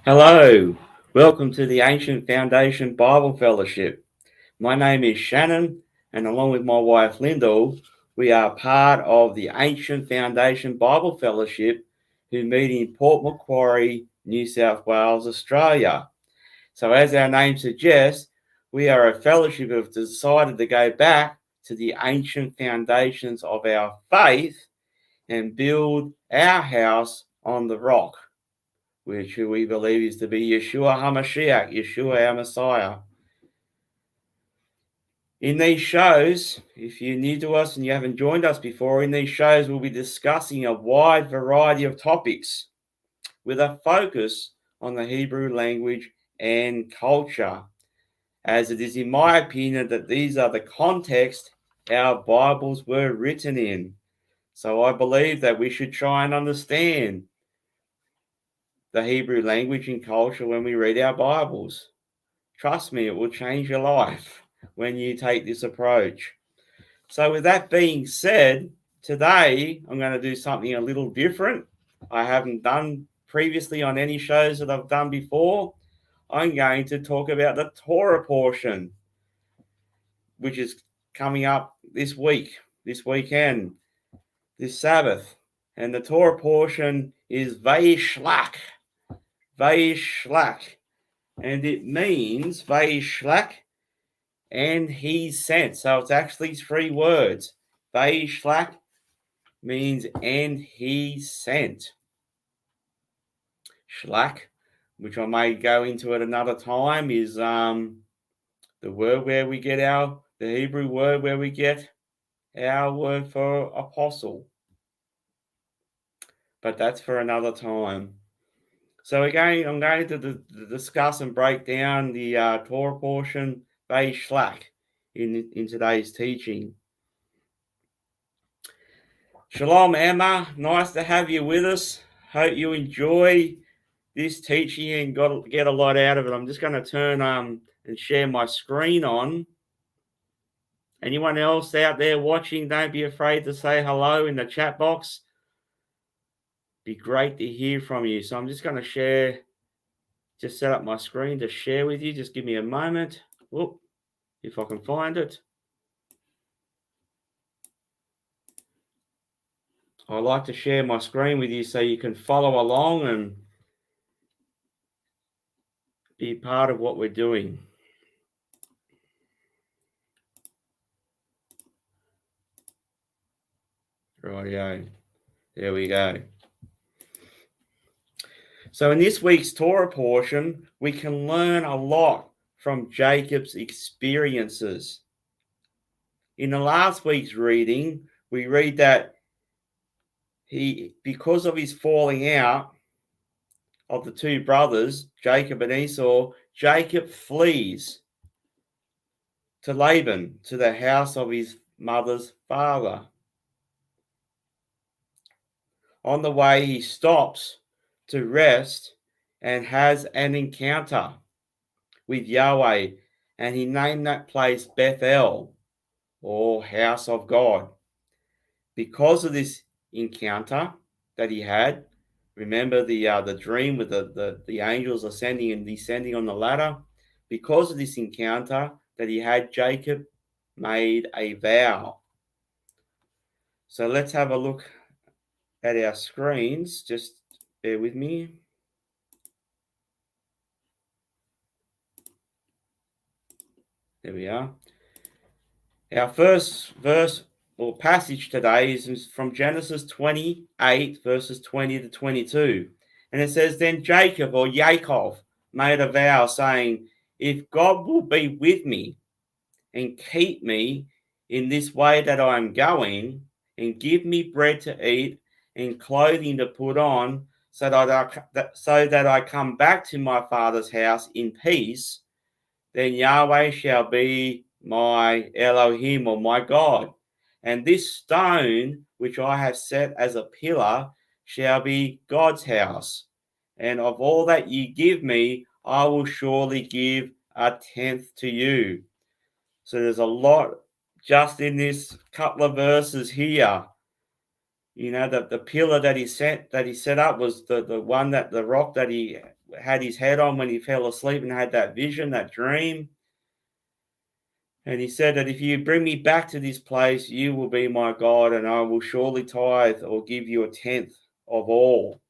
Hello, welcome to the Ancient Foundation Bible Fellowship. My name is Shannon, and along with my wife Lyndall, we are part of the Ancient Foundation Bible Fellowship who meet in Port Macquarie, New South Wales, Australia. So as our name suggests, we are a fellowship who have decided to go back to the ancient foundations of our faith and build our house on the rock, which we believe is to be Yeshua HaMashiach, Yeshua our Messiah. In these shows, if you're new to us and you haven't joined us before, in these shows we'll be discussing a wide variety of topics with a focus on the Hebrew language and culture, as it is in my opinion that these are the context our Bibles were written in. So I believe that we should try and understand the Hebrew language and culture when we read our Bibles. Trust me, it will change your life when you take this approach. So with that being said, today I'm going to do something a little different. I haven't done previously on any shows that I've done before. I'm going to talk about the Torah portion, which is coming up this week, this weekend, this Sabbath. And the Torah portion is Vayishlach. Vayishlach, and it means Vayishlach, and he sent. So it's actually three words. Vayishlach means and he sent. Shlach, which I may go into at another time, is the word where we get the Hebrew word where we get our word for apostle. But that's for another time. So again, I'm going to discuss and break down the Torah portion, Vayishlach, in today's teaching. Shalom, Emma. Nice to have you with us. Hope you enjoy this teaching and get a lot out of it. I'm just going to turn and share my screen on. Anyone else out there watching, don't be afraid to say hello in the chat box. Be great to hear from you. So I'm just going to just set up my screen to share with you. Just give me a moment. Whoop, if I can find it. I like to share my screen with you so you can follow along and be part of what we're doing. Rightio. There we go. So in this week's Torah portion, we can learn a lot from Jacob's experiences. In the last week's reading, we read that because of his falling out of the two brothers, Jacob and Esau, Jacob flees to Laban, to the house of his mother's father. On the way, he stops to rest and has an encounter with Yahweh, and he named that place Bethel, or house of God. Because of this encounter that he had, remember the dream with the angels ascending and descending on the ladder? Because of this encounter that he had, Jacob made a vow. So let's have a look at our screens. Just bear with me. There we are. Our first verse or passage today is from Genesis 28, verses 20 to 22. And it says, Then Jacob or Yaakov made a vow, saying, If God will be with me and keep me in this way that I am going, and give me bread to eat and clothing to put on, so that I come back to my father's house in peace, then Yahweh shall be my Elohim, or my God. And this stone which I have set as a pillar shall be God's house. and of all that ye give me, I will surely give a tenth to you. So there's a lot just in this couple of verses here. You know, the pillar that he set up was the one, that the rock that he had his head on when he fell asleep and had that vision, that dream. And he said that if you bring me back to this place, you will be my God, and I will surely tithe or give you a tenth of all.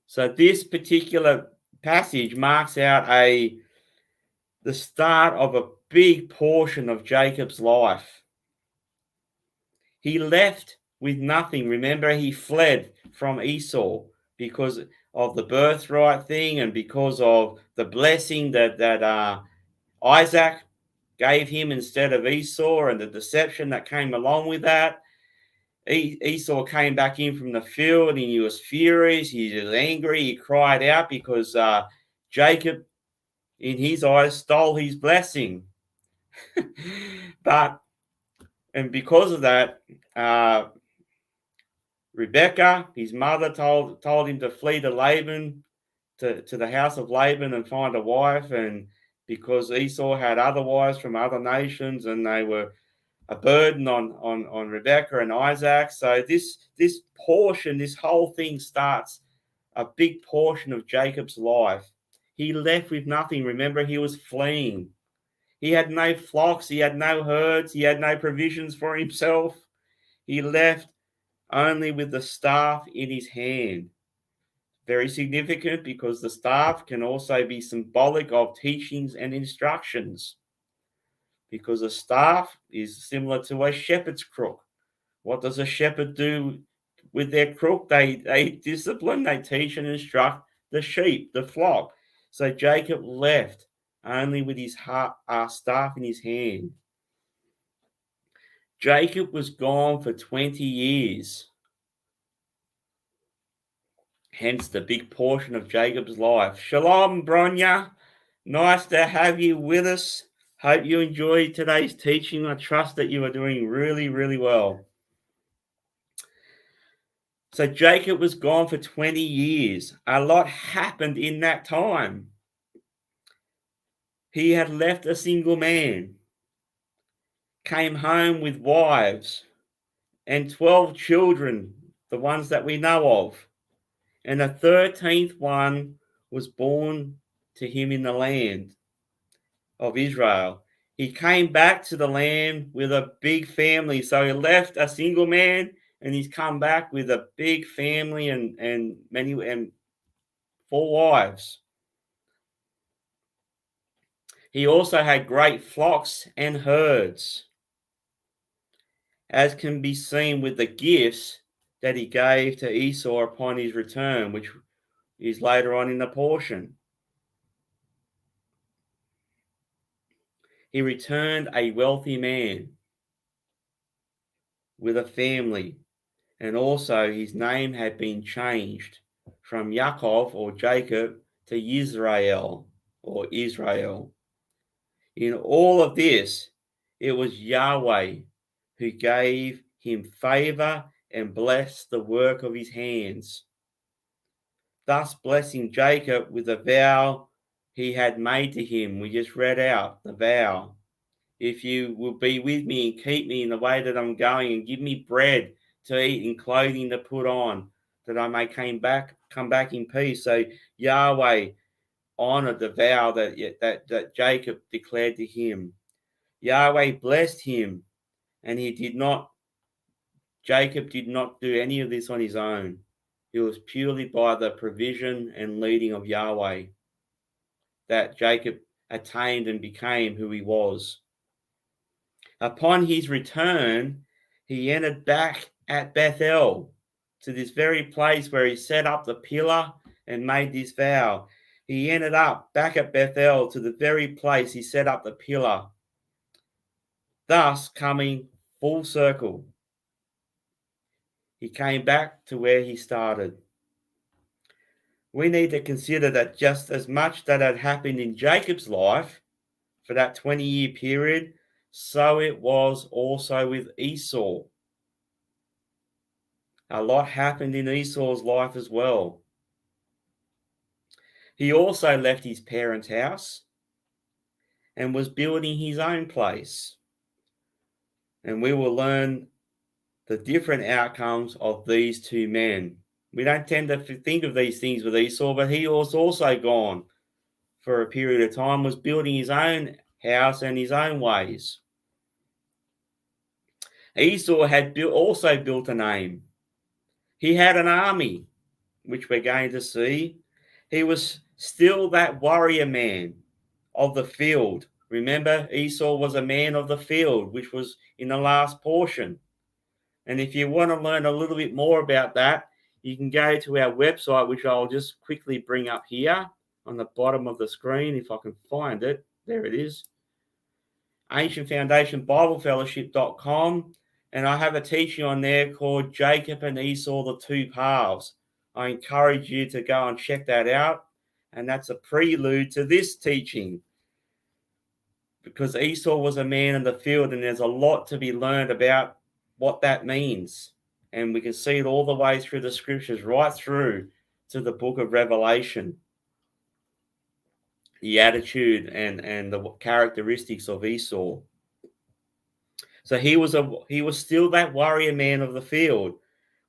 So this particular passage marks out the start of a big portion of Jacob's life. He left with nothing. Remember, he fled from Esau because of the birthright thing and because of the blessing that Isaac gave him instead of Esau, and the deception that came along with that. Esau came back in from the field and he was furious. He was angry. He cried out because Jacob, in his eyes, stole his blessing. And because of that, Rebekah, his mother, told him to flee to Laban, to the house of Laban, and find a wife. And because Esau had other wives from other nations, and they were a burden on Rebekah and Isaac. So this portion, this whole thing starts a big portion of Jacob's life. He left with nothing. Remember, he was fleeing. He had no flocks, he had no herds, he had no provisions for himself. He left only with the staff in his hand. Very significant, because the staff can also be symbolic of teachings and instructions. Because a staff is similar to a shepherd's crook. What does a shepherd do with their crook? They discipline, they teach and instruct the sheep, the flock. So Jacob left only with his staff in his hand. Jacob was gone for 20 years. Hence the big portion of Jacob's life. Shalom, Bronya. Nice to have you with us. Hope you enjoyed today's teaching. I trust that you are doing really, really well. So Jacob was gone for 20 years. A lot happened in that time. He had left a single man, came home with wives and 12 children, the ones that we know of. And the 13th one was born to him in the land of Israel. He came back to the land with a big family. So he left a single man and he's come back with a big family and 4 wives. He also had great flocks and herds, as can be seen with the gifts that he gave to Esau upon his return, which is later on in the portion. He returned a wealthy man with a family, and also his name had been changed from Yaakov or Jacob to Yisrael or Israel. In all of this, it was Yahweh who gave him favor and blessed the work of his hands, thus blessing Jacob with a vow he had made to him. We just read out the vow. If you will be with me and keep me in the way that I'm going, and give me bread to eat and clothing to put on, that I may come back in peace. So Yahweh honored the vow that Jacob declared to him. Yahweh blessed him, and Jacob did not do any of this on his own. It was purely by the provision and leading of Yahweh that Jacob attained and became who he was. Upon his return, he entered back at Bethel, to this very place where he set up the pillar and made this vow. He ended up back at Bethel, to the very place he set up the pillar, thus coming full circle. He came back to where he started. We need to consider that just as much that had happened in Jacob's life for that 20-year period, so it was also with Esau. A lot happened in Esau's life as well. He also left his parents' house and was building his own place. And we will learn the different outcomes of these two men. We don't tend to think of these things with Esau, but he was also gone for a period of time, was building his own house and his own ways. Esau had also built a name. He had an army, which we're going to see. He was still that warrior man of the field. Remember, Esau was a man of the field, which was in the last portion. And if you want to learn a little bit more about that, you can go to our website, which I'll just quickly bring up here on the bottom of the screen, if I can find it. There it is. ancientfoundationbiblefellowship.com. And I have a teaching on there called Jacob and Esau, the Two Paths. I encourage you to go and check that out. And that's a prelude to this teaching, because Esau was a man in the field, and there's a lot to be learned about what that means. And we can see it all the way through the scriptures, right through to the book of Revelation. The attitude and the characteristics of Esau. So he was still that warrior man of the field.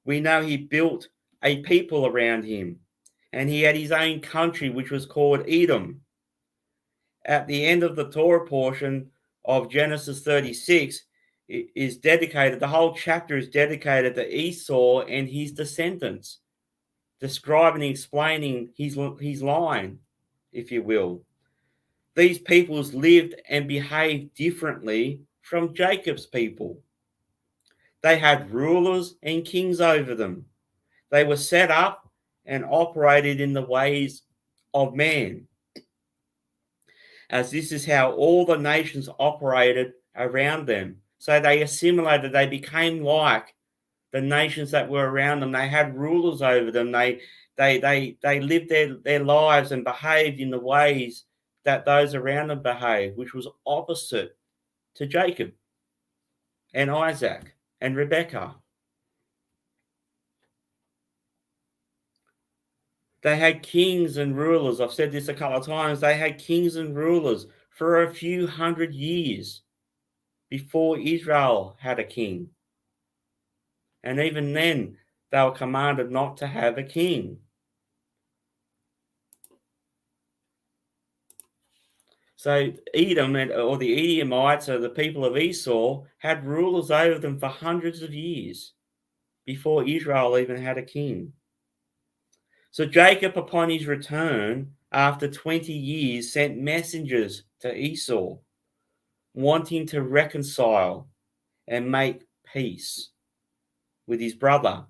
We know he built a people around him, and he had his own country, which was called Edom. At the end of the Torah portion of Genesis 36, it is dedicated, the whole chapter is dedicated to Esau and his descendants, describing and explaining his line, if you will. These peoples lived and behaved differently from Jacob's people. They had rulers and kings over them. They were set up and operated in the ways of man, as this is how all the nations operated around them. So they assimilated, they became like the nations that were around them. They had rulers over them. They lived their lives and behaved in the ways that those around them behaved, which was opposite to Jacob and Isaac and Rebekah. They had kings and rulers. I've said this a couple of times. They had kings and rulers for a few hundred years before Israel had a king. And even then, they were commanded not to have a king. So Edom, or the Edomites, or the people of Esau, had rulers over them for hundreds of years before Israel even had a king. So Jacob, upon his return, after 20 years, sent messengers to Esau, wanting to reconcile and make peace with his brother,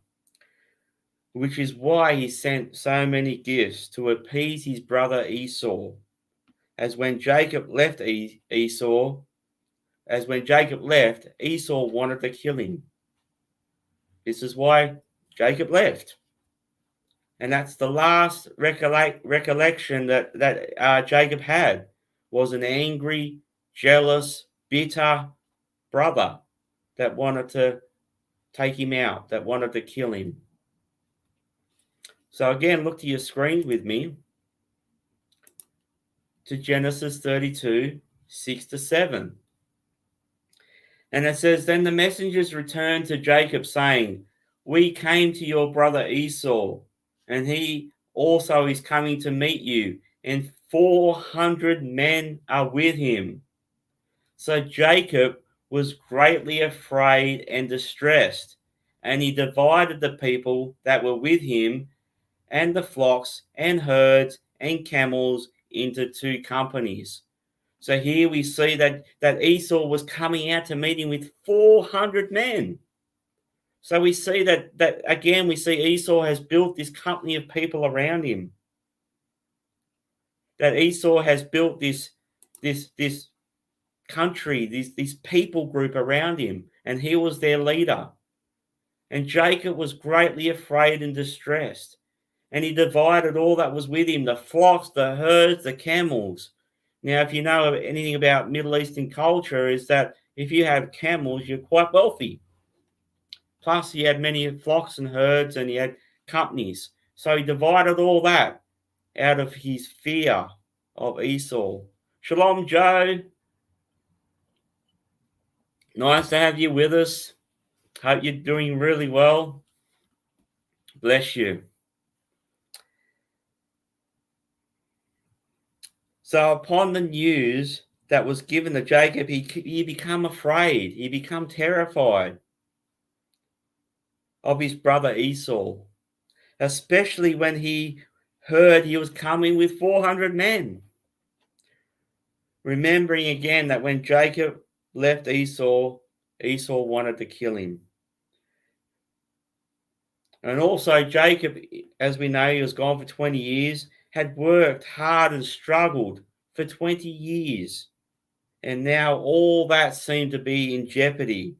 which is why he sent so many gifts to appease his brother Esau. As when Jacob left, Esau wanted to kill him. This is why Jacob left. And that's the last recollection that Jacob had, was an angry, jealous, bitter brother that wanted to take him out, that wanted to kill him. So again, look to your screen with me to Genesis 32, 6-7. And it says, Then the messengers returned to Jacob, saying, We came to your brother Esau, and he also is coming to meet you, and 400 men are with him. So Jacob was greatly afraid and distressed, and he divided the people that were with him and the flocks and herds and camels into two companies. So here we see that Esau was coming out to meet him with 400 men. So we see that again, we see Esau has built this company of people around him. That Esau has built this country, this people group around him, and he was their leader. And Jacob was greatly afraid and distressed. And he divided all that was with him, the flocks, the herds, the camels. Now, if you know anything about Middle Eastern culture, is that if you have camels, you're quite wealthy. Plus, he had many flocks and herds, and he had companies. So he divided all that out of his fear of Esau. Shalom, Joe. Nice to have you with us. Hope you're doing really well. Bless you. So upon the news that was given to Jacob, he became afraid. He became terrified of his brother Esau, especially when he heard he was coming with 400 men. Remembering again that when Jacob left Esau, Esau wanted to kill him. And also Jacob, as we know, he was gone for 20 years, had worked hard and struggled for 20 years. And now all that seemed to be in jeopardy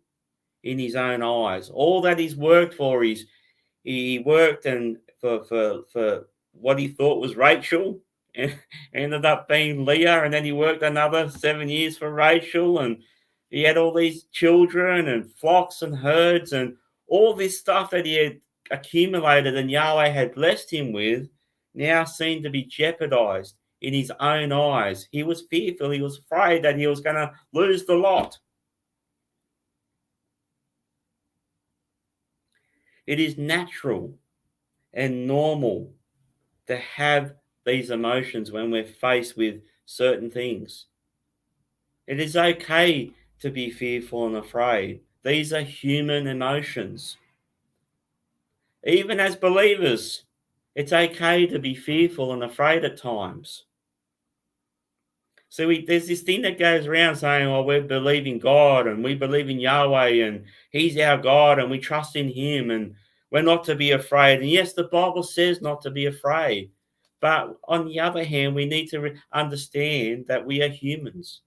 in his own eyes. All that he's worked for, he worked and for what he thought was Rachel, and ended up being Leah, and then he worked another 7 years for Rachel, and he had all these children and flocks and herds and all this stuff that he had accumulated and Yahweh had blessed him with now seemed to be jeopardized in his own eyes. He was fearful, he was afraid that he was going to lose the lot. It is natural and normal to have these emotions when we're faced with certain things. It is okay to be fearful and afraid. These are human emotions. Even as believers, it's okay to be fearful and afraid at times. So there's this thing that goes around saying, oh, we believe in God and we believe in Yahweh and He's our God and we trust in Him and we're not to be afraid. And yes, the Bible says not to be afraid. But on the other hand, we need to understand that we are humans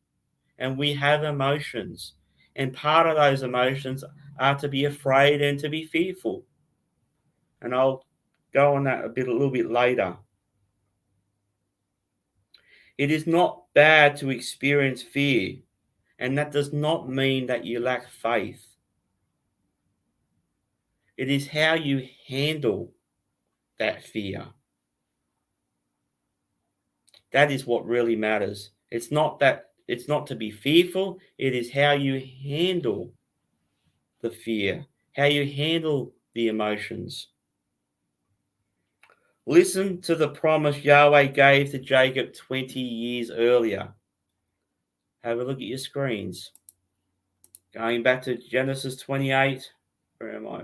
and we have emotions. And part of those emotions are to be afraid and to be fearful. And I'll go on that a little bit later. It is not bad to experience fear, and that does not mean that you lack faith. It is how you handle that fear. That is what really matters. It's not to be fearful, it is how you handle the fear, how you handle the emotions. Listen to the promise Yahweh gave to Jacob 20 years earlier. Have a look at your screens. Going back to Genesis 28. Where am I?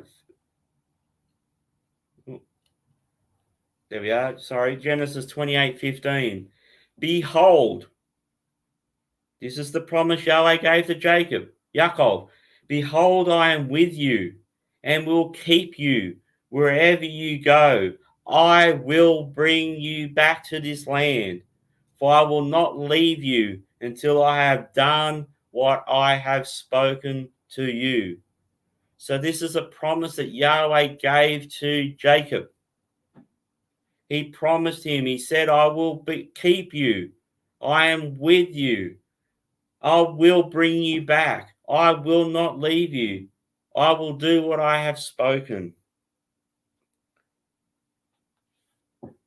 There we are. Sorry, Genesis 28:15. Behold, this is the promise Yahweh gave to Jacob, Yaakov. Behold, I am with you and will keep you wherever you go. I will bring you back to this land, for I will not leave you until I have done what I have spoken to you. So this is a promise that Yahweh gave to Jacob. He promised him, he said, I will keep you. I am with you. I will bring you back. I will not leave you. I will do what I have spoken.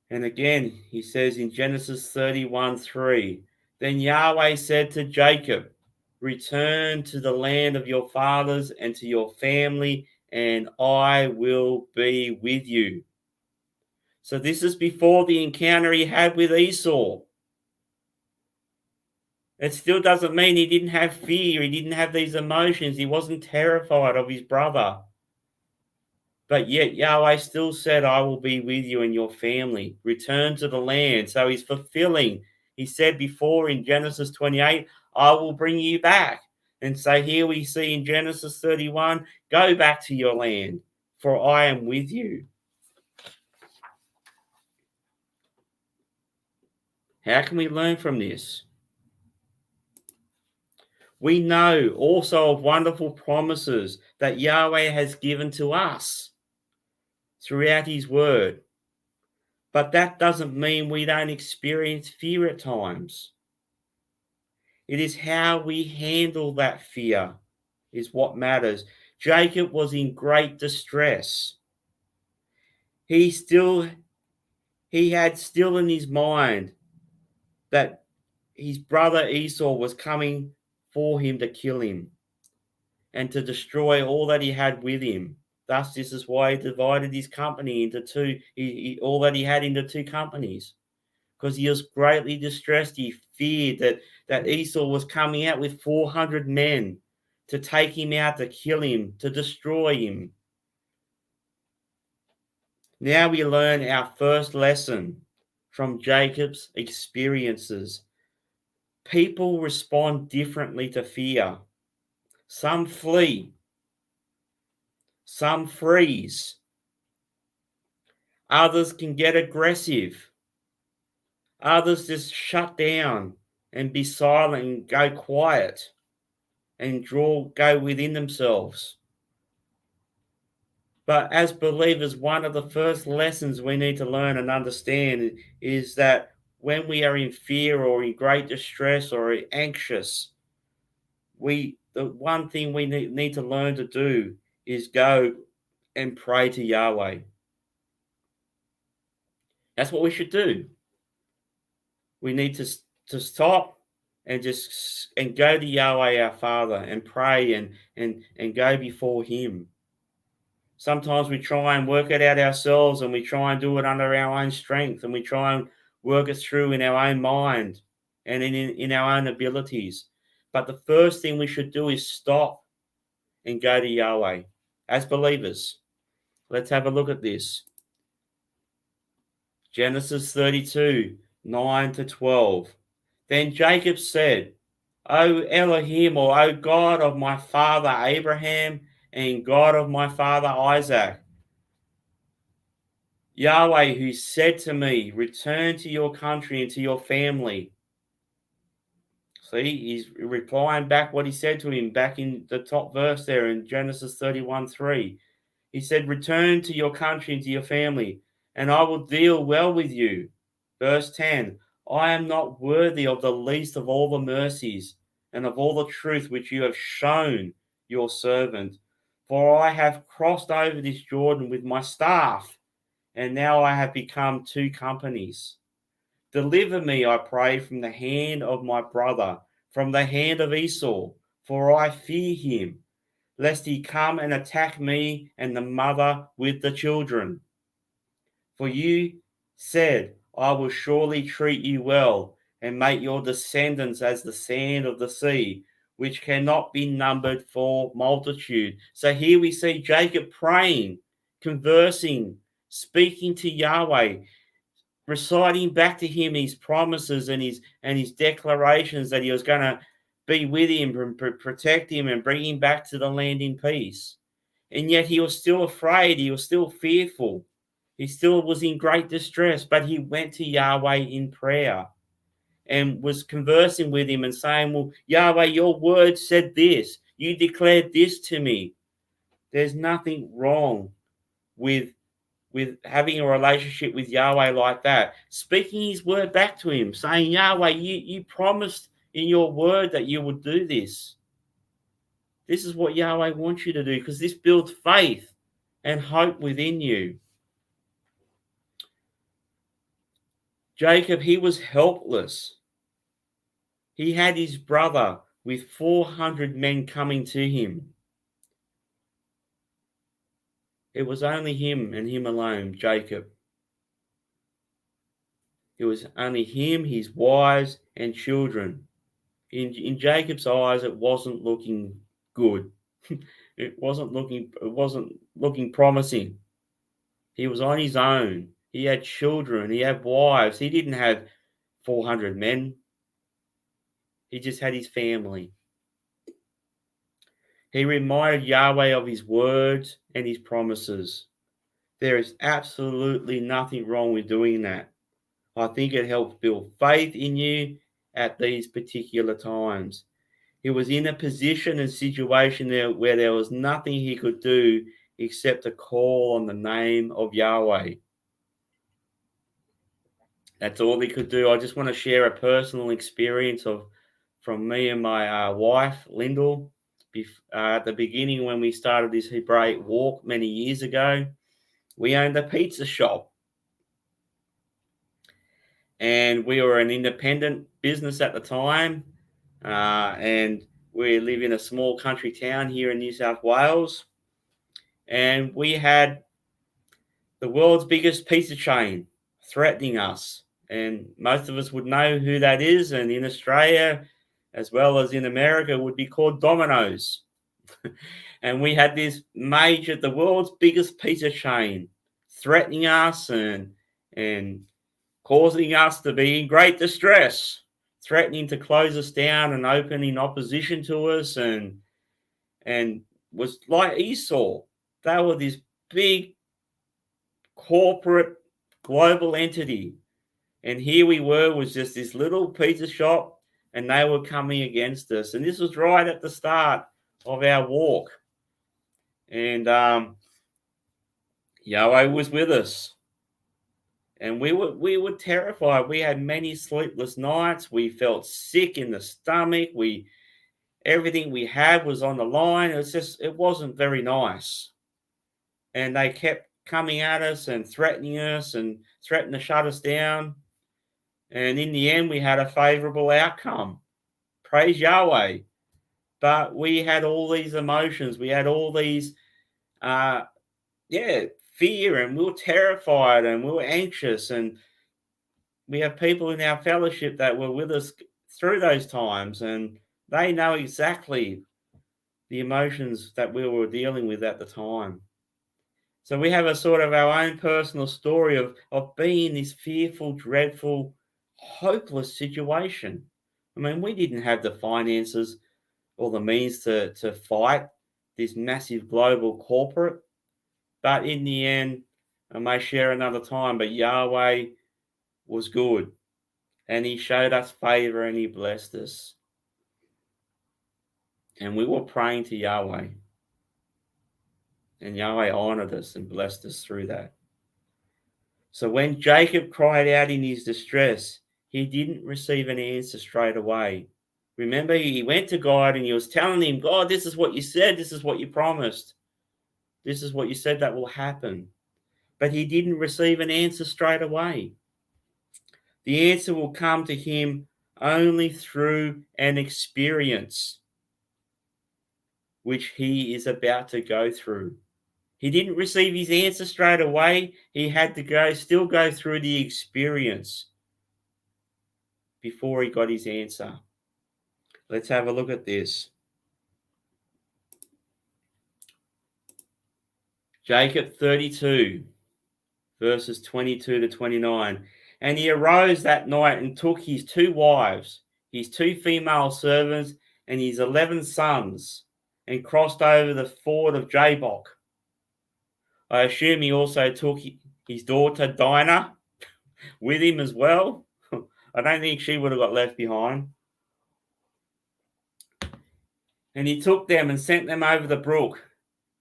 And again, he says in Genesis 31:3, then Yahweh said to Jacob, return to the land of your fathers and to your family, and I will be with you. So this is before the encounter he had with Esau. It still doesn't mean he didn't have fear. He didn't have these emotions. He wasn't terrified of his brother. But yet Yahweh still said, I will be with you and your family. Return to the land. So he's fulfilling. He said before in Genesis 28, I will bring you back. And so here we see in Genesis 31, go back to your land, for I am with you. How can we learn from this? We know also of wonderful promises that Yahweh has given to us throughout his word. But that doesn't mean we don't experience fear at times. It is how we handle that fear is what matters. Jacob was in great distress. He had still in his mind that his brother Esau was coming for him to kill him and to destroy all that he had with him. Thus, this is why he divided his company into two, all that he had into two companies, because he was greatly distressed. He feared that Esau was coming out with 400 men to take him out, to kill him, to destroy him. Now we learn our first lesson from Jacob's experiences. People respond differently to fear. Some flee, some freeze, others can get aggressive, others just shut down and be silent and go quiet and go within themselves. But as believers, one of the first lessons we need to learn and understand is that when we are in fear or in great distress or anxious, the one thing we need to learn to do is go and pray to Yahweh. That's what we should do. We need to stop and go to Yahweh our Father and pray and go before Him. Sometimes we try and work it out ourselves, and we try and do it under our own strength, and we try and work it through in our own mind and in our own abilities. But the first thing we should do is stop and go to Yahweh as believers. Let's have a look at this. Genesis 32, 9 to 12. Then Jacob said, O Elohim, or O God of my father Abraham and God of my father Isaac, Yahweh, who said to me, return to your country and to your family. See, he's replying back what he said to him back in the top verse there in Genesis 31, 3. He said, return to your country and to your family, and I will deal well with you. Verse 10, I am not worthy of the least of all the mercies and of all the truth which you have shown your servant. For I have crossed over this Jordan with my staff, and now I have become two companies. Deliver me, I pray, from the hand of my brother, from the hand of Esau, for I fear him, lest he come and attack me and the mother with the children. For you said, I will surely treat you well and make your descendants as the sand of the sea, which cannot be numbered for multitude. So here we see Jacob praying, conversing, speaking to Yahweh, reciting back to him his promises and his declarations that he was going to be with him and protect him and bring him back to the land in peace. And yet he was still afraid. He was still fearful. He still was in great distress, but he went to Yahweh in prayer and was conversing with him and saying, well, Yahweh, your word said this. You declared this to me. There's nothing wrong with having a relationship with Yahweh like that. Speaking his word back to him, saying, Yahweh, you promised in your word that you would do this. This is what Yahweh wants you to do, because this builds faith and hope within you. Jacob, he was helpless. He had his brother with 400 men coming to him. It was only him and him alone, Jacob. It was only him, his wives, and children. In Jacob's eyes, it wasn't looking good. It wasn't looking promising. He was on his own. He had children. He had wives. He didn't have 400 men. He just had his family. He reminded Yahweh of his words and his promises. There is absolutely nothing wrong with doing that. I think it helps build faith in you at these particular times. He was in a position and situation there where there was nothing he could do except to call on the name of Yahweh. That's all he could do. I just want to share a personal experience from me and my wife, Lyndall. At the beginning, when we started this Hebraic walk many years ago, we owned a pizza shop. And we were an independent business at the time. And we live in a small country town here in New South Wales. And we had the world's biggest pizza chain threatening us. And most of us would know who that is. And in Australia, as well as in America, would be called Domino's. And we had the world's biggest pizza chain threatening us and causing us to be in great distress, threatening to close us down and open in opposition to us, and was like Esau. They were this big corporate global entity. And here we were, was just this little pizza shop, and they were coming against us. And this was right at the start of our walk. And Yahweh was with us. And we were terrified. We had many sleepless nights. We felt sick in the stomach. Everything we had was on the line. It wasn't very nice. And they kept coming at us and threatening to shut us down. And in the end, we had a favorable outcome. Praise Yahweh. But we had all these emotions. We had all these, fear, and we were terrified, and we were anxious. And we have people in our fellowship that were with us through those times, and they know exactly the emotions that we were dealing with at the time. So we have a sort of our own personal story of being in this fearful, dreadful, hopeless situation. I mean, we didn't have the finances or the means to fight this massive global corporate. But in the end, I may share another time, but Yahweh was good. And he showed us favor and he blessed us. And we were praying to Yahweh. And Yahweh honored us and blessed us through that. So when Jacob cried out in his distress, he didn't receive an answer straight away. Remember, he went to God and he was telling him, God, this is what you said. This is what you promised. This is what you said that will happen. But he didn't receive an answer straight away. The answer will come to him only through an experience which he is about to go through. He didn't receive his answer straight away. He had to still go through the experience before he got his answer. Let's have a look at this. Jacob 32, verses 22 to 29. And he arose that night and took his 2 wives, his 2 female servants, and his 11 sons, and crossed over the ford of Jabbok. I assume he also took his daughter Dinah with him as well. I don't think she would have got left behind. And he took them and sent them over the brook,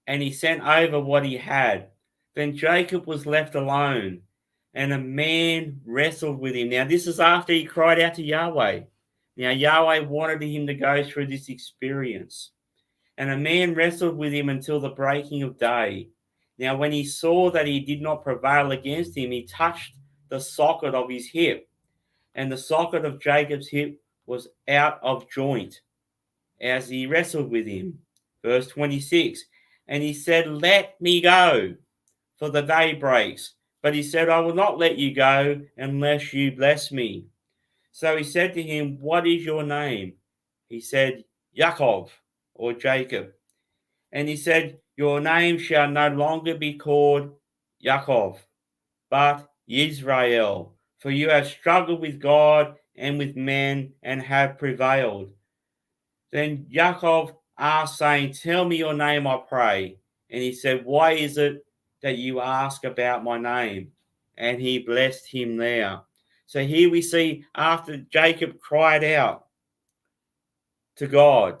and he sent over what he had. Then Jacob was left alone, and a man wrestled with him. Now, this is after he cried out to Yahweh. Now, Yahweh wanted him to go through this experience. And a man wrestled with him until the breaking of day. Now, when he saw that he did not prevail against him, he touched the socket of his hip. And the socket of Jacob's hip was out of joint as he wrestled with him. Verse 26. And he said, let me go, for the day breaks. But he said, I will not let you go unless you bless me. So he said to him, what is your name? He said, Yaakov, or Jacob. And he said, your name shall no longer be called Yaakov, but Israel, for you have struggled with God and with men and have prevailed. Then Yaakov asked, saying, tell me your name, I pray. And he said, why is it that you ask about my name? And he blessed him there. So here we see after Jacob cried out to God,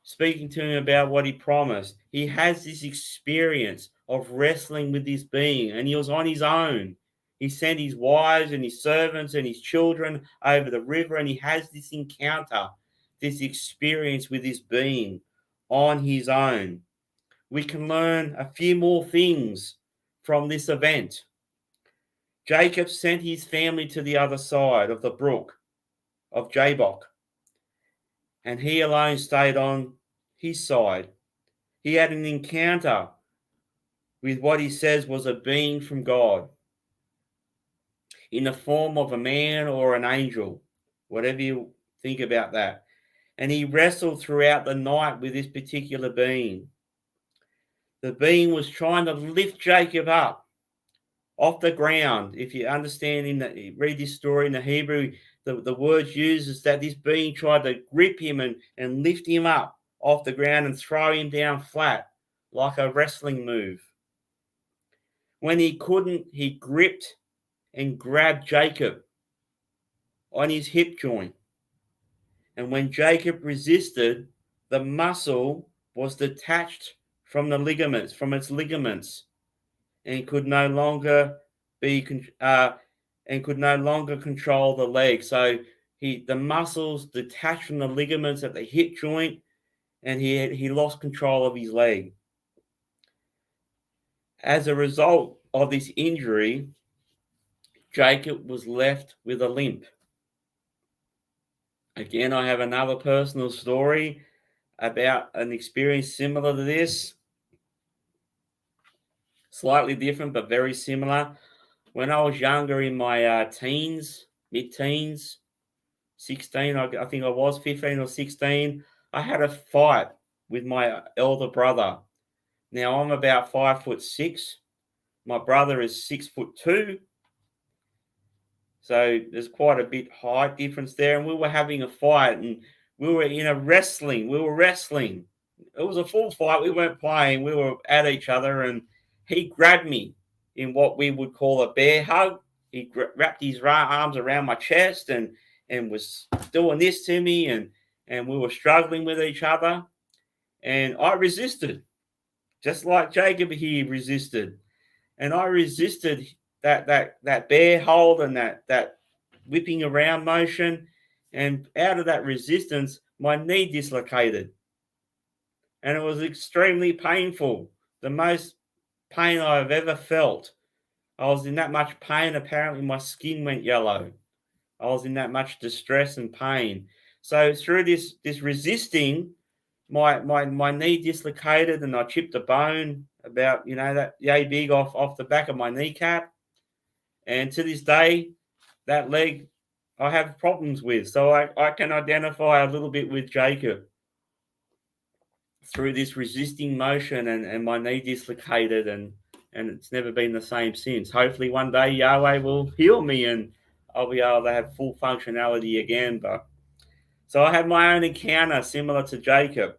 speaking to him about what he promised, he has this experience of wrestling with this being, and he was on his own. He sent his wives and his servants and his children over the river, and he has this encounter, this experience with this being on his own. We can learn a few more things from this event. Jacob sent his family to the other side of the brook of Jabbok, and he alone stayed on his side. He had an encounter with what he says was a being from God in the form of a man or an angel, whatever you think about that. And he wrestled throughout the night with this particular being. The being was trying to lift Jacob up off the ground. If you understand, read this story in the Hebrew, the words used is that this being tried to grip him and lift him up off the ground and throw him down flat like a wrestling move. When he couldn't, he gripped and grabbed Jacob on his hip joint. And when Jacob resisted, the muscle was detached from the ligaments, from its ligaments, and could no longer control the leg. So the muscles detached from the ligaments at the hip joint, and he lost control of his leg. As a result of this injury, Jacob was left with a limp. Again, I have another personal story about an experience similar to this. Slightly different, but very similar. When I was younger, in my teens, mid-teens, 16, I think I was 15 or 16, I had a fight with my elder brother. Now, I'm about 5'6". My brother is 6'2". So there's quite a bit height difference there. And we were having a fight, and we were in a wrestling. We were wrestling. It was a full fight. We weren't playing. We were at each other, and he grabbed me in what we would call a bear hug. He wrapped his arms around my chest and was doing this to me, and we were struggling with each other. And I resisted, just like Jacob, he resisted. And I resisted that bear hold and that whipping around motion, and out of that resistance, my knee dislocated, and it was extremely painful. The most pain I've ever felt. I was in that much pain. Apparently, my skin went yellow. I was in that much distress and pain. So through this resisting, my knee dislocated, and I chipped a bone about that yay big off the back of my kneecap. And to this day, that leg I have problems with. So I can identify a little bit with Jacob through this resisting motion, and my knee dislocated, and it's never been the same since. Hopefully one day Yahweh will heal me and I'll be able to have full functionality again. But so I had my own encounter similar to Jacob.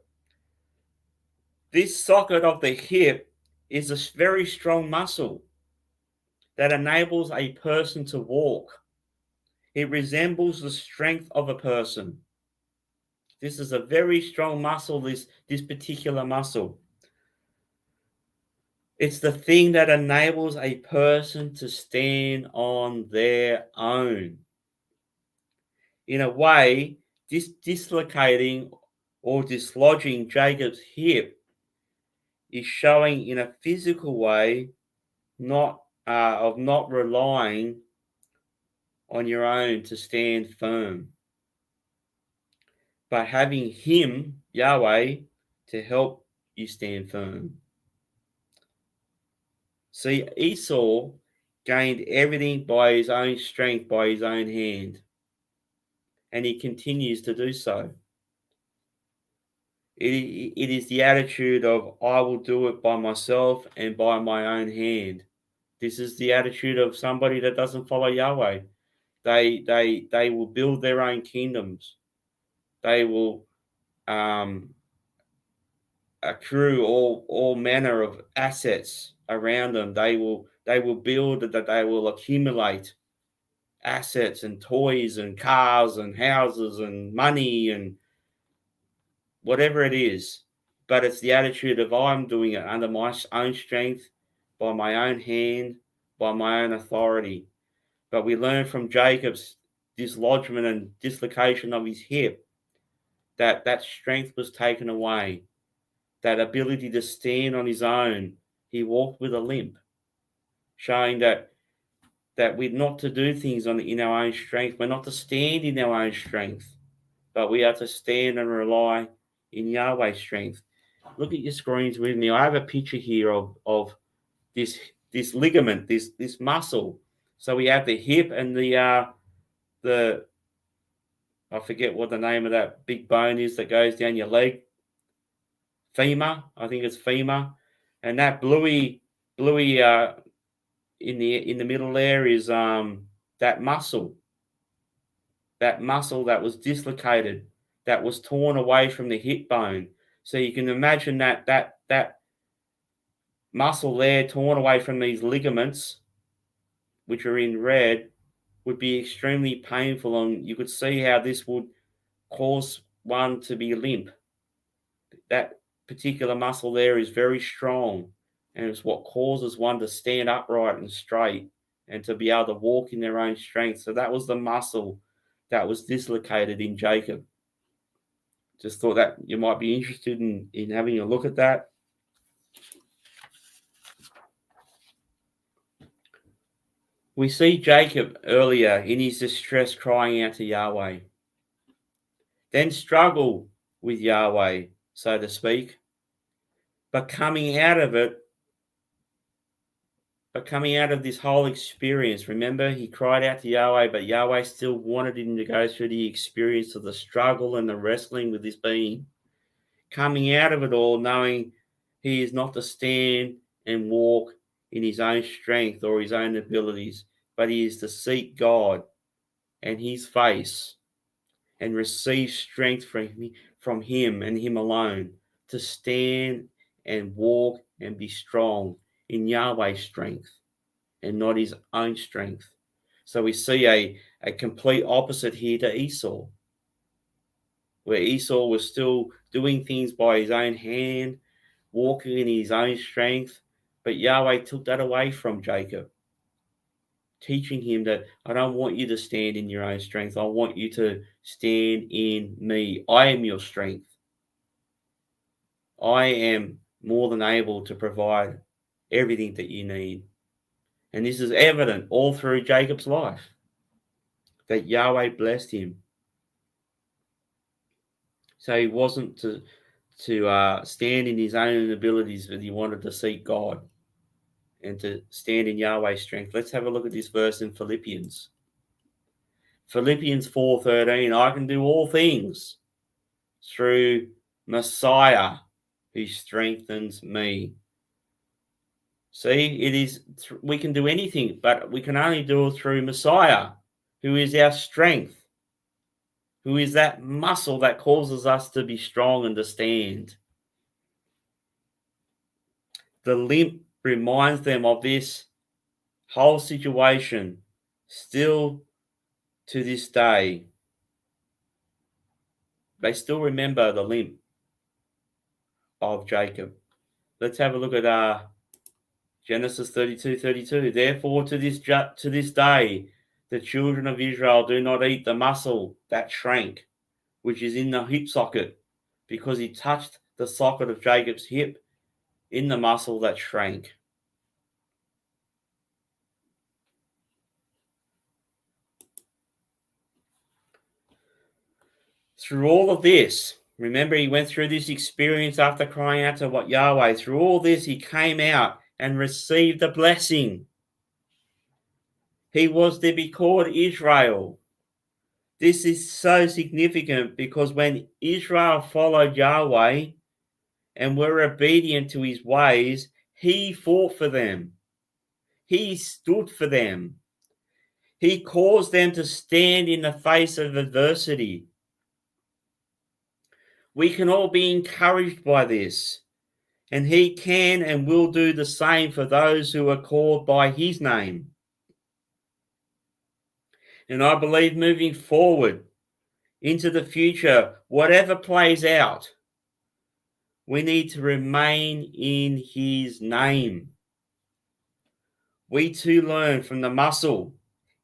This socket of the hip is a very strong muscle that enables a person to walk. It resembles the strength of a person. This is a very strong muscle, this particular muscle. It's the thing that enables a person to stand on their own. In a way, dislocating or dislodging Jacob's hip is showing in a physical way not relying on your own to stand firm, but having him, Yahweh, to help you stand firm. See, Esau gained everything by his own strength, by his own hand, and he continues to do so. It is the attitude of, I will do it by myself and by my own hand. This is the attitude of somebody that doesn't follow Yahweh. They will build their own kingdoms. They will accrue all manner of assets around them. They will build, that they will accumulate assets and toys and cars and houses and money and whatever it is. But it's the attitude of, I'm doing it under my own strength, by my own hand, by my own authority. But we learn from Jacob's dislodgement and dislocation of his hip that strength was taken away. that ability to stand on his own. He walked with a limp, showing that we're not to do things in our own strength. We're not to stand in our own strength, but we are to stand and rely in Yahweh's strength. Look at your screens with me. I have a picture here of this ligament, this muscle. So we have the hip and the I forget what the name of that big bone is that goes down your leg. Femur, I think it's femur, and that bluey in the middle there is that muscle that was dislocated, that was torn away from the hip bone. So you can imagine that muscle there torn away from these ligaments, which are in red, would be extremely painful, and you could see how this would cause one to be limp. That particular muscle there is very strong, and it's what causes one to stand upright and straight and to be able to walk in their own strength. So that was the muscle that was dislocated in Jacob. Just thought that you might be interested in having a look at that. We see Jacob earlier in his distress crying out to Yahweh, then struggle with Yahweh, so to speak, but coming out of this whole experience, remember, he cried out to Yahweh, but Yahweh still wanted him to go through the experience of the struggle and the wrestling with this being. Coming out of it all, knowing he is not to stand and walk in his own strength or his own abilities, but he is to seek God and his face and receive strength from him and him alone, to stand and walk and be strong in Yahweh's strength and not his own strength. So we see a complete opposite here to Esau, where Esau was still doing things by his own hand, walking in his own strength, but Yahweh took that away from Jacob, teaching him that I don't want you to stand in your own strength. I want you to stand in me. I am your strength. I am more than able to provide everything that you need. And this is evident all through Jacob's life, that Yahweh blessed him. So he wasn't to stand in his own abilities, but he wanted to seek God and to stand in Yahweh's strength. Let's have a look at this verse in Philippians. Philippians 4:13, I can do all things through Messiah who strengthens me. See, it is we can do anything, but we can only do it through Messiah, who is our strength, who is that muscle that causes us to be strong and to stand. The limp reminds them of this whole situation still to this day. They still remember the limp of Jacob. Let's have a look at Genesis 32:32. Therefore, to this day, the children of Israel do not eat the muscle that shrank, which is in the hip socket, because he touched the socket of Jacob's hip in the muscle that shrank. Through all of this, remember, he went through this experience after crying out to Yahweh. Through all this, he came out and received a blessing. He was to be called Israel. This is so significant because when Israel followed Yahweh and were obedient to his ways, he fought for them. He stood for them. He caused them to stand in the face of adversity. We can all be encouraged by this, and he can and will do the same for those who are called by his name. And I believe moving forward into the future, whatever plays out, we need to remain in his name. We too learn from the muscle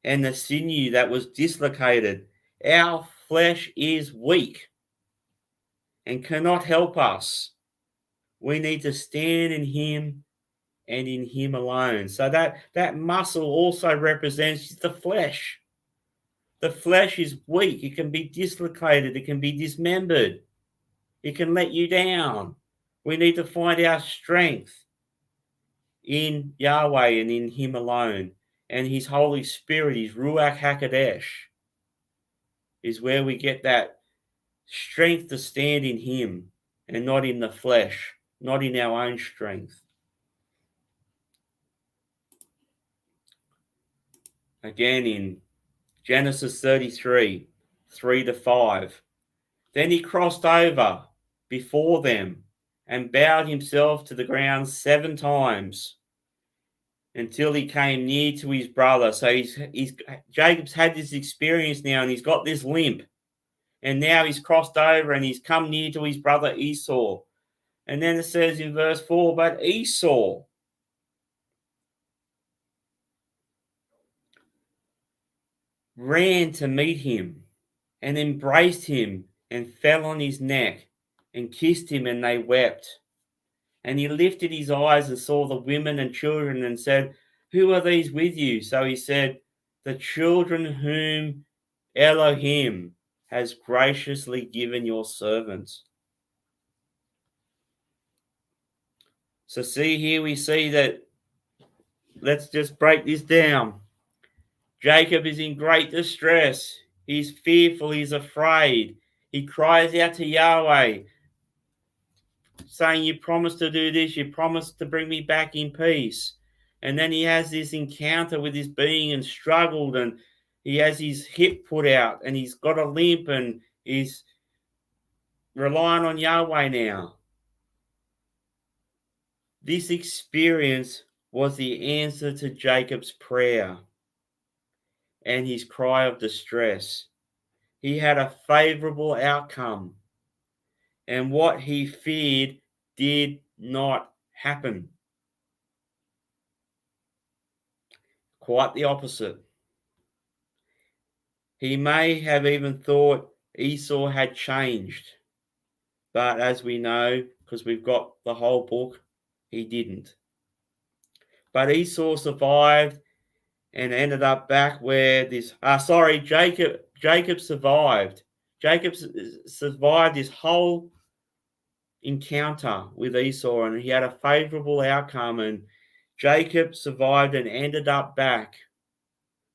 and the sinew that was dislocated. Our flesh is weak and cannot help us. We need to stand in him and in him alone. So that muscle also represents the flesh. The flesh is weak. It can be dislocated. It can be dismembered. It can let you down. We need to find our strength in Yahweh and in him alone. And his Holy Spirit, his Ruach HaKodesh, is where we get that strength to stand in him and not in the flesh, not in our own strength. Again, in Genesis 33, 3-5. Then he crossed over before them and bowed himself to the ground 7 times until he came near to his brother. So Jacob's had this experience now, and he's got this limp. And now he's crossed over and he's come near to his brother Esau. And then it says in verse 4, but Esau ran to meet him and embraced him and fell on his neck and kissed him, and they wept. And he lifted his eyes and saw the women and children and said, who are these with you? So he said, the children whom Elohim has graciously given your servants. So see here, we see that, let's just break this down. Jacob is in great distress. He's fearful. He's afraid. He cries out to Yahweh, saying, you promised to do this. You promised to bring me back in peace. And then he has this encounter with this being and struggled, and he has his hip put out and he's got a limp and he's relying on Yahweh now. This experience was the answer to Jacob's prayer and his cry of distress. He had a favorable outcome, and what he feared did not happen. Quite the opposite. He may have even thought Esau had changed, but as we know, because we've got the whole book, he didn't. But Esau survived and ended up back where Jacob survived. Jacob survived this whole encounter with Esau, and he had a favorable outcome, and Jacob survived and ended up back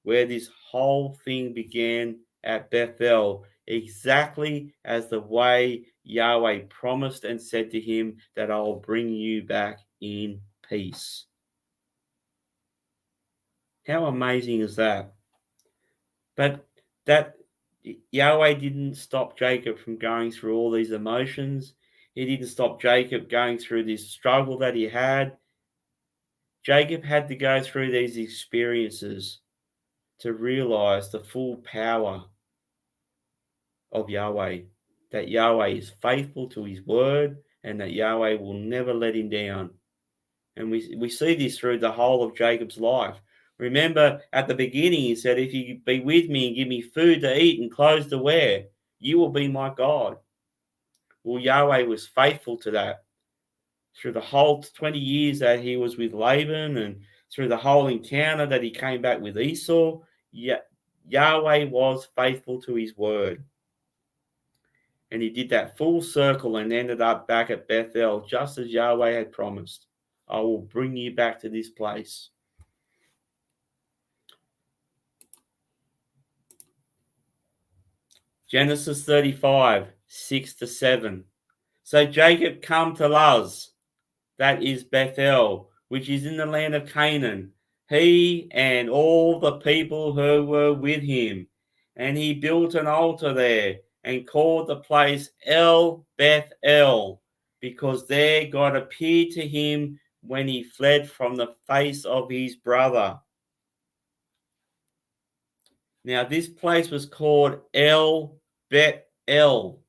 where this whole thing began at Bethel, exactly as the way Yahweh promised and said to him that I will bring you back in peace. How amazing is that? But that Yahweh didn't stop Jacob from going through all these emotions. He didn't stop Jacob going through this struggle that he had. Jacob had to go through these experiences to realize the full power of Yahweh, that Yahweh is faithful to his word and that Yahweh will never let him down. And we see this through the whole of Jacob's life. Remember, at the beginning, he said, if you be with me and give me food to eat and clothes to wear, you will be my God. Well, Yahweh was faithful to that. Through the whole 20 years that he was with Laban and through the whole encounter that he came back with Esau, Yahweh was faithful to his word. And he did that full circle and ended up back at Bethel, just as Yahweh had promised. I will bring you back to this place. Genesis 35, 6-7. So Jacob come to Luz, that is Bethel, which is in the land of Canaan, he and all the people who were with him. And he built an altar there and called the place El Bethel, because there God appeared to him when he fled from the face of his brother. Now this place was called El Bethel,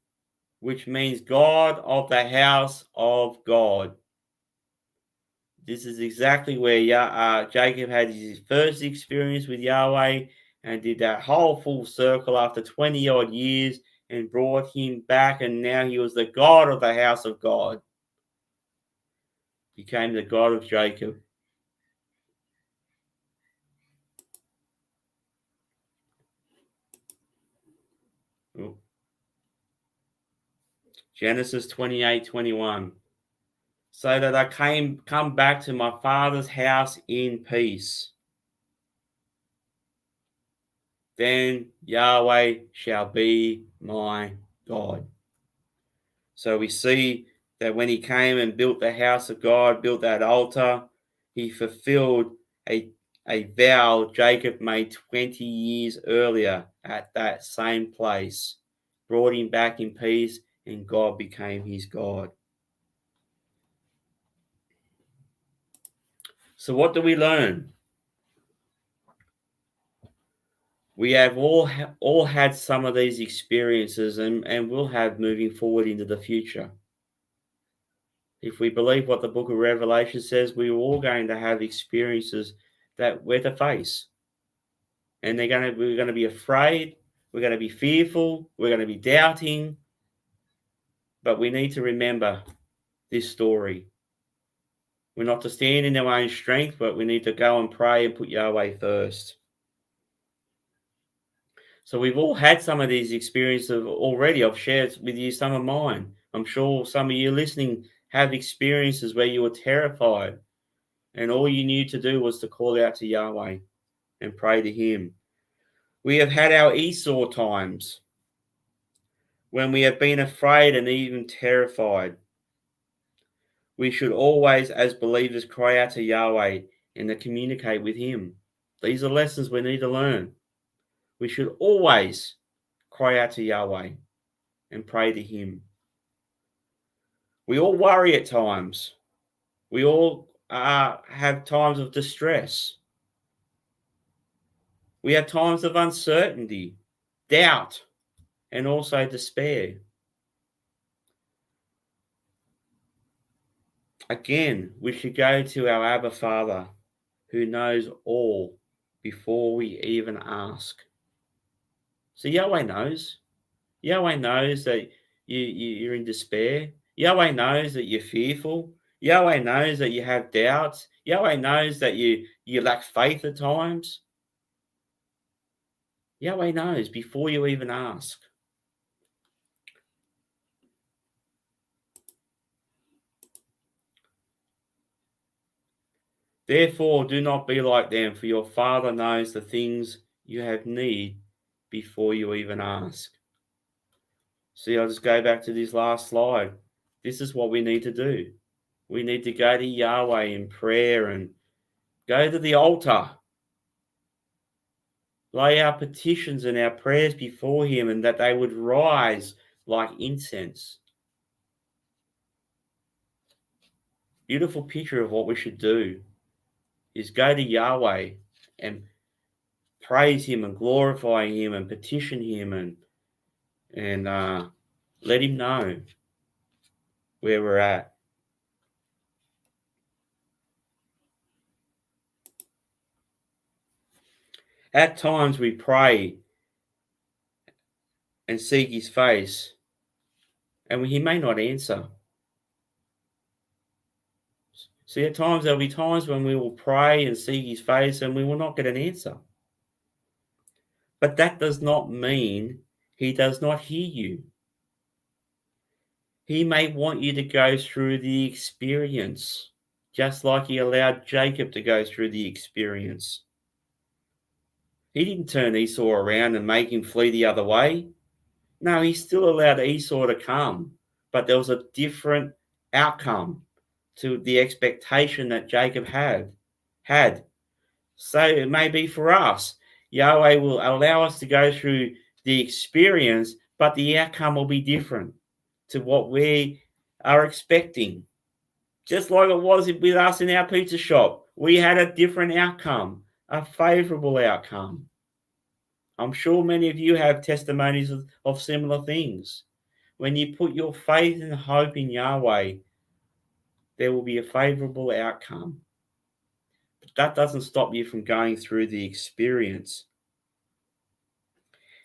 which means God of the house of God. This is exactly where Jacob had his first experience with Yahweh and did that whole full circle after 20 odd years and brought him back, and now he was the God of the house of God. became the God of Jacob. Oh. Genesis 28:21. So that I come back to my father's house in peace. Then Yahweh shall be my God. So we see that when he came and built the house of God, built that altar, he fulfilled a vow Jacob made 20 years earlier at that same place, brought him back in peace, and God became his God. So what do we learn? We have all had some of these experiences and will have moving forward into the future. If we believe what the book of Revelation says, we're all going to have experiences that we're to face. And we're going to be afraid, we're going to be fearful, we're going to be doubting. But we need to remember this story. We're not to stand in our own strength, but we need to go and pray and put Yahweh first. So we've all had some of these experiences already. I've shared with you some of mine. I'm sure some of you listening have experiences where you were terrified and all you knew to do was to call out to Yahweh and pray to him. We have had our Esau times when we have been afraid and even terrified. We should always, as believers, cry out to Yahweh and to communicate with him. These are lessons we need to learn. We should always cry out to Yahweh and pray to him. We all worry at times. We all have times of distress. We have times of uncertainty, doubt, and also despair. Again, we should go to our Abba Father who knows all before we even ask. So Yahweh knows. Yahweh knows that you're in despair. Yahweh knows that you're fearful. Yahweh knows that you have doubts. Yahweh knows that you lack faith at times. Yahweh knows before you even ask. Therefore, do not be like them, for your Father knows the things you have need before you even ask. See, I'll just go back to this last slide. This is what we need to do. We need to go to Yahweh in prayer and go to the altar. Lay our petitions and our prayers before him and that they would rise like incense. Beautiful picture of what we should do is go to Yahweh and praise him and glorify him and petition him and let him know where we're at. At times we pray and seek his face, and he may not answer. See, at times there'll be times when we will pray and seek his face and we will not get an answer. But that does not mean he does not hear you. He may want you to go through the experience, just like he allowed Jacob to go through the experience. He didn't turn Esau around and make him flee the other way. No, he still allowed Esau to come, but there was a different outcome to the expectation that Jacob had. So it may be for us. Yahweh will allow us to go through the experience, but the outcome will be different to what we are expecting. Just like it was with us in our pizza shop, we had a different outcome, a favorable outcome. I'm sure many of you have testimonies of similar things. When you put your faith and hope in Yahweh, there will be a favorable outcome. But that doesn't stop you from going through the experience.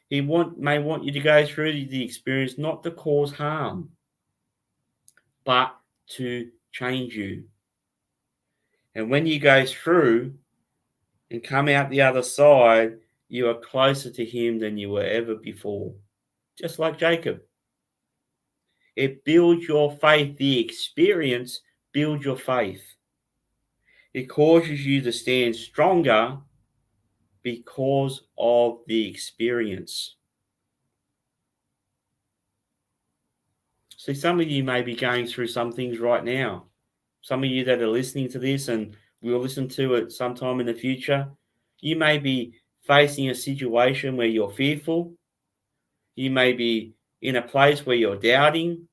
He may want you to go through the experience not to cause harm, but to change you. And when you go through and come out the other side, you are closer to him than you were ever before. Just like Jacob. It builds your faith. The experience builds your faith. It causes you to stand stronger because of the experience. See, some of you may be going through some things right now. Some of you that are listening to this and will listen to it sometime in the future, you may be facing a situation where you're fearful. You may be in a place where you're doubting.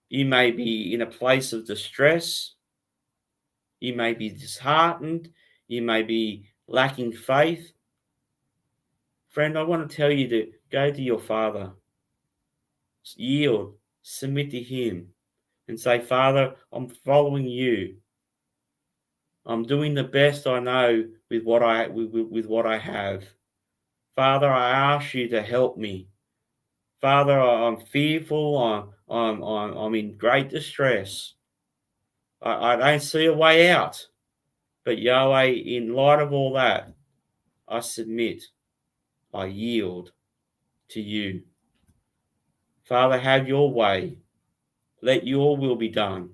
You may be in a place of distress. You may be disheartened. You may be lacking faith. Friend, I want to tell you to go to your Father, yield, submit to Him, and say, Father, I'm following you. I'm doing the best I know with what I have. Father, I ask you to help me. Father, I'm fearful. I'm in great distress. I don't see a way out. But Yahweh, in light of all that, I submit. I yield to you. Father, have your way. Let your will be done.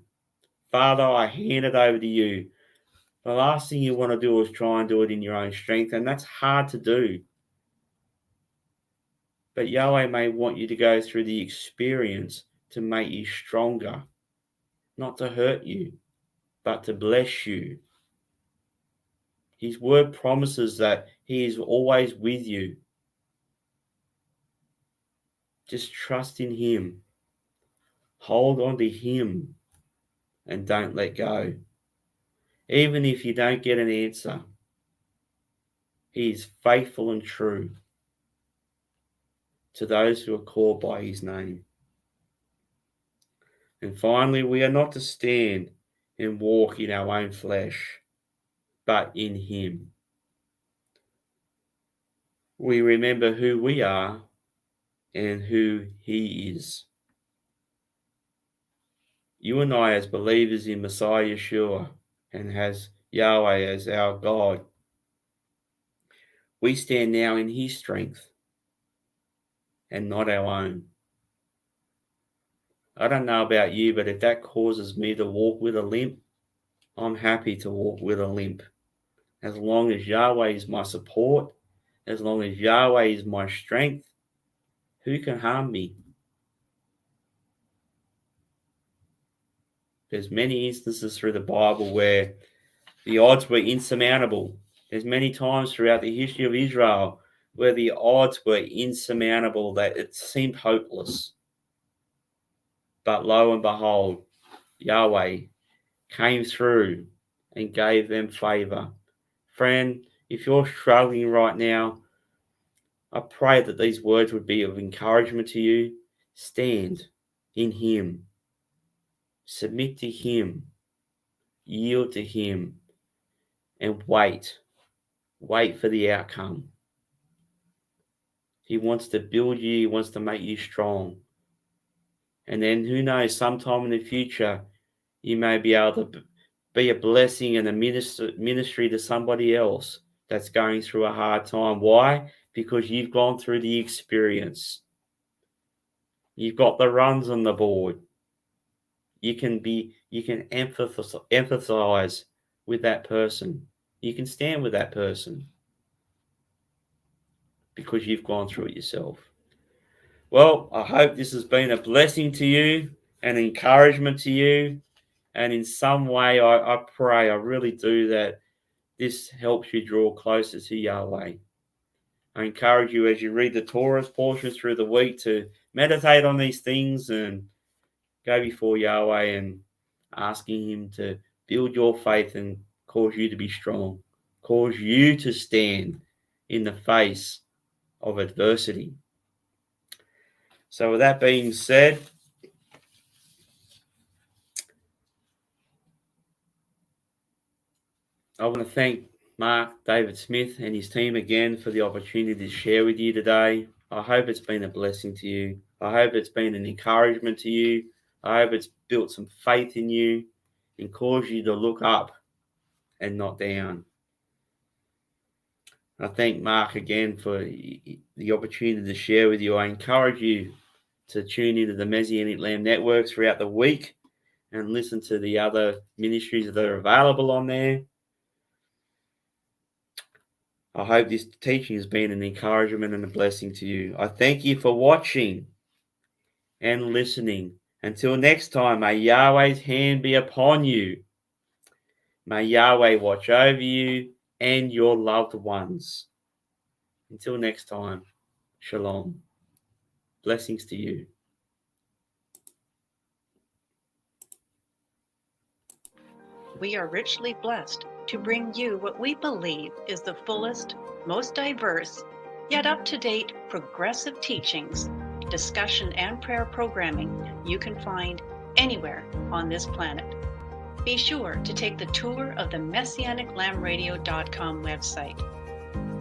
Father, I hand it over to you. The last thing you want to do is try and do it in your own strength, and that's hard to do. But Yahweh may want you to go through the experience to make you stronger, not to hurt you, but to bless you. His word promises that He is always with you. Just trust in Him. Hold on to Him and don't let go. Even if you don't get an answer, He is faithful and true to those who are called by His name. And finally, we are not to stand and walk in our own flesh, but in Him. We remember who we are and who He is. You and I, as believers in Messiah Yeshua and as Yahweh as our God, we stand now in His strength and not our own. I don't know about you, but if that causes me to walk with a limp, I'm happy to walk with a limp. As long as Yahweh is my support, as long as Yahweh is my strength, who can harm me? There's many instances through the Bible where the odds were insurmountable. There's many times throughout the history of Israel where the odds were insurmountable, that it seemed hopeless. But lo and behold, Yahweh came through and gave them favor. Friend, if you're struggling right now, I pray that these words would be of encouragement to you. Stand in Him. Submit to Him. Yield to Him. And wait. Wait for the outcome. He wants to build you. He wants to make you strong. And then who knows, sometime in the future, you may be able to be a blessing and a ministry to somebody else that's going through a hard time. Why? Because you've gone through the experience. You've got the runs on the board. You can empathize with that person. You can stand with that person because you've gone through it yourself. Well, I hope this has been a blessing to you, an encouragement to you, and in some way I pray, I really do, that this helps you draw closer to Yahweh. I encourage you, as you read the Torah portions through the week, to meditate on these things and go before Yahweh and asking Him to build your faith and cause you to be strong, cause you to stand in the face of adversity. So with that being said, I want to thank Mark David Smith and his team again for the opportunity to share with you today. I hope it's been a blessing to you. I hope it's been an encouragement to you. I hope it's built some faith in you and caused you to look up and not down. I thank Mark again for the opportunity to share with you. I encourage you to tune into the Messianic Lamb networks throughout the week and listen to the other ministries that are available on there. I hope this teaching has been an encouragement and a blessing to you. I thank you for watching and listening. Until next time, may Yahweh's hand be upon you. May Yahweh watch over you and your loved ones. Until next time, shalom. Blessings to you. We are richly blessed to bring you what we believe is the fullest, most diverse, yet up-to-date progressive teachings, discussion, and prayer programming you can find anywhere on this planet. Be sure to take the tour of the MessianicLambRadio.com website.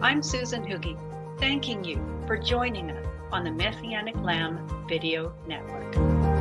I'm Susan Hoogie, thanking you for joining us on the Messianic Lamb Video Network.